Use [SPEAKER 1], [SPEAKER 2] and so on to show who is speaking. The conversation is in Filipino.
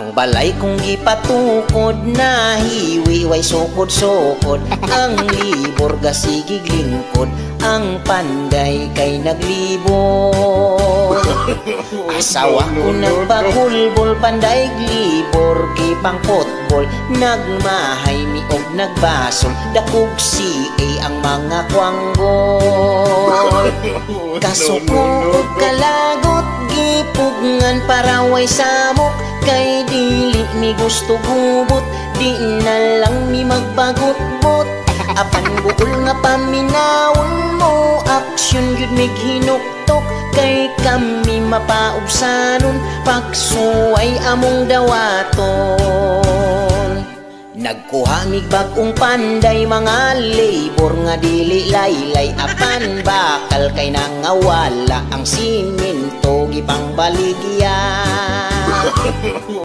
[SPEAKER 1] Ang balay kong gipatukod na hiwi way sukod-sukod. Ang libor gasigig lingkod, ang panday kay naglibor. Asawa ko nagbagulbol, panday glibor kipang potbol. Nagmahay mi og nagbasol, dakog si ang mga kwanggol. Kasukol og kalagot, gipugngan paraway samok. Kay dili mi gusto gubot, di na lang mi magbagot-bot. Apan buol nga paminawon mo, aksyon yun mig hinuktok. Kay kami mapaubsanon, pagsuway among dawaton. Nagkuha mig bagong panday, mga labor nga dili laylay. Apan bakal kay nangawala, ang simento gipang baligya.